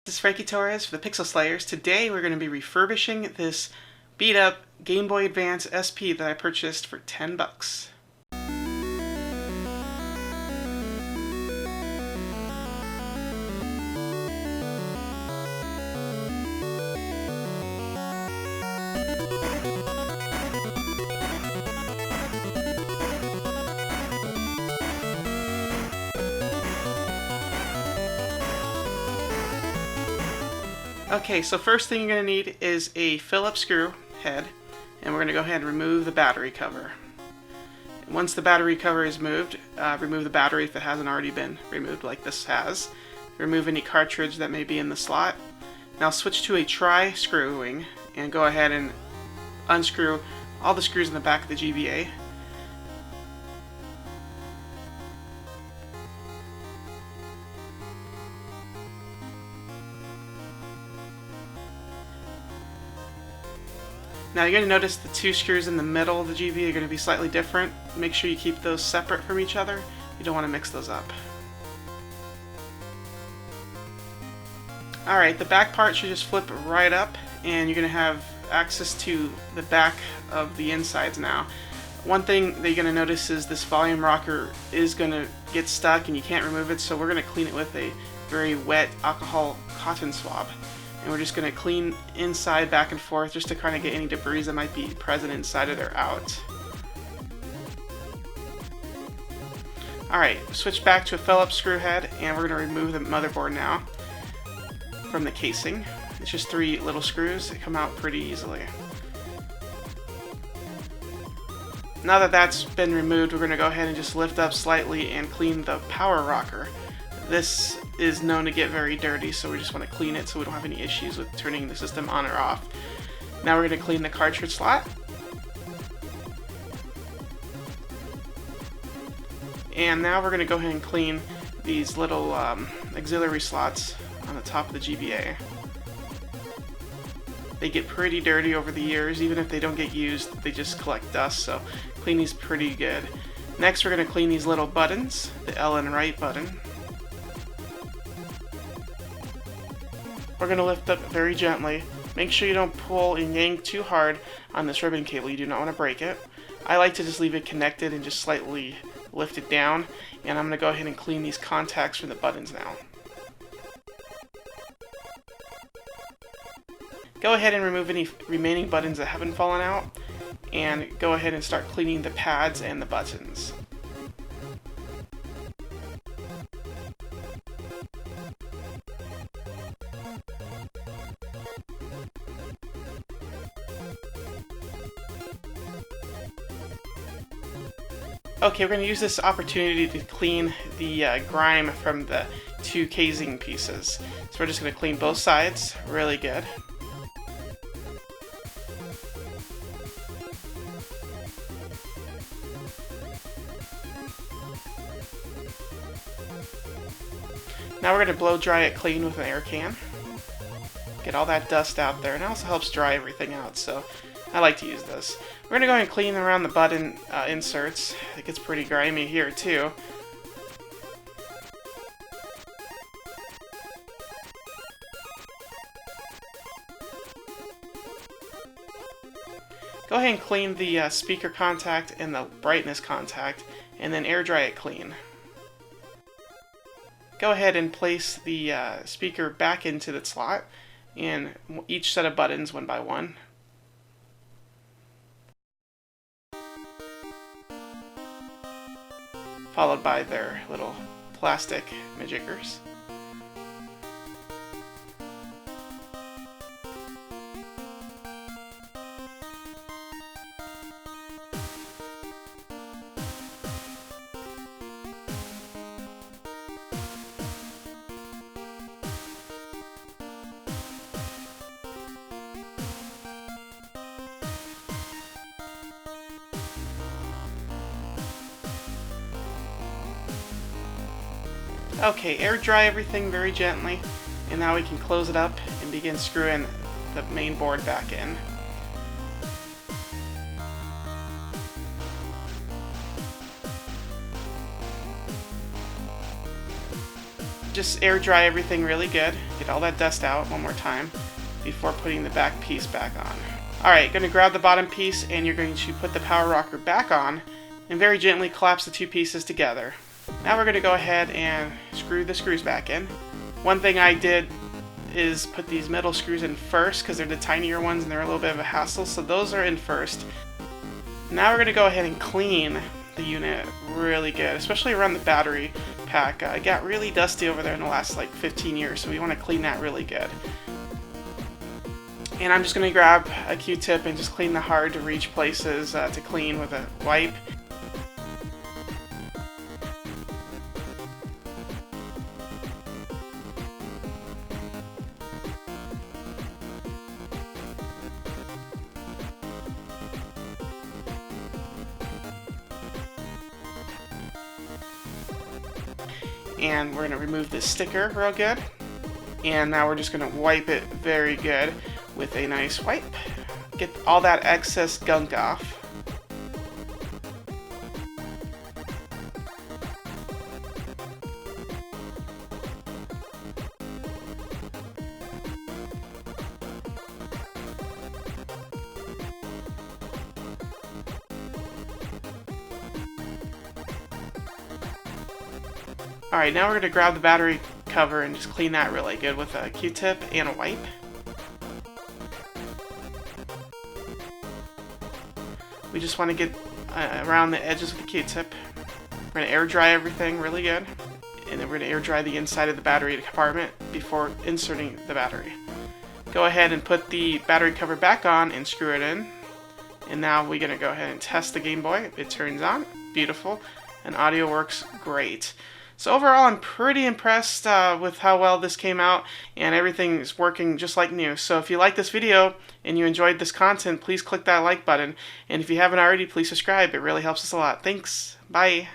This is Frankie Torres for the Pixel Slayers. Today we're going to be refurbishing this beat up Gameboy Advance SP that I purchased for 10 bucks. Okay, so first thing you're going to need is a Phillips screw head, and we're going to go ahead and remove the battery cover. Once the battery cover is moved, remove the battery if it hasn't already been removed like this has. Remove any cartridge that may be in the slot. Now switch to a tri-screwing and go ahead and unscrew all the screws in the back of the GBA. Now you're going to notice the two screws in the middle of the GBA are going to be slightly different. Make sure you keep those separate from each other. You don't want to mix those up. Alright, the back part should just flip right up and you're going to have access to the back of the insides now. One thing that you're going to notice is this volume rocker is going to get stuck and you can't remove it, so we're going to clean it with a very wet alcohol cotton swab. And we're just going to clean inside back and forth just to kind of get any debris that might be present inside of there out. Alright, switch back to a Phillips screw head and we're going to remove the motherboard now from the casing. It's just 3 little screws that come out pretty easily. Now that that's been removed, we're going to go ahead and just lift up slightly and clean the power rocker. This is known to get very dirty, so we just want to clean it so we don't have any issues with turning the system on or off. Now we're going to clean the cartridge slot. And now we're going to go ahead and clean these little auxiliary slots on the top of the GBA. They get pretty dirty over the years. Even if they don't get used, they just collect dust, so clean these pretty good. Next we're going to clean these little buttons, the L and right button. We're going to lift up very gently. Make sure you don't pull and yank too hard on this ribbon cable. You do not want to break it. I like to just leave it connected and just slightly lift it down. And I'm going to go ahead and clean these contacts from the buttons now. Go ahead and remove any remaining buttons that haven't fallen out. And go ahead and start cleaning the pads and the buttons. Okay, we're going to use this opportunity to clean the grime from the 2 casing pieces. So we're just going to clean both sides really good. Now we're going to blow dry it clean with an air can. Get all that dust out there, and it also helps dry everything out, so I like to use this. We're going to go ahead and clean around the button inserts. It gets pretty grimy here too. Go ahead and clean the speaker contact and the brightness contact, and then air dry it clean. Go ahead and place the speaker back into the slot in each set of buttons one by one. Followed by their little plastic majiggers. Okay, air dry everything very gently, and now we can close it up and begin screwing the main board back in. just air dry everything really good. Get all that dust out one more time before putting the back piece back on. Alright, going to grab the bottom piece and you're going to put the power rocker back on and very gently collapse the two pieces together. Now we're going to go ahead and screw the screws back in. One thing I did is put these metal screws in first because they're the tinier ones and they're a little bit of a hassle, so those are in first. Now we're going to go ahead and clean the unit really good, especially around the battery pack. It got really dusty over there in the last like 15 years, so we want to clean that really good. And I'm just going to grab a Q-tip and just clean the hard to reach places to clean with a wipe. And we're going to remove this sticker real good. And now we're just going to wipe it very good with a nice wipe. Get all that excess gunk off. Alright, now we're going to grab the battery cover and just clean that really good with a Q-tip and a wipe. We just want to get around the edges with the Q-tip. We're going to air dry everything really good. And then we're going to air dry the inside of the battery compartment before inserting the battery. Go ahead and put the battery cover back on and screw it in. And now we're going to go ahead and test the Game Boy. It turns on. Beautiful. And audio works great. So overall, I'm pretty impressed with how well this came out, and everything is working just like new. So if you like this video and you enjoyed this content, please click that like button. And if you haven't already, please subscribe. It really helps us a lot. Thanks. Bye.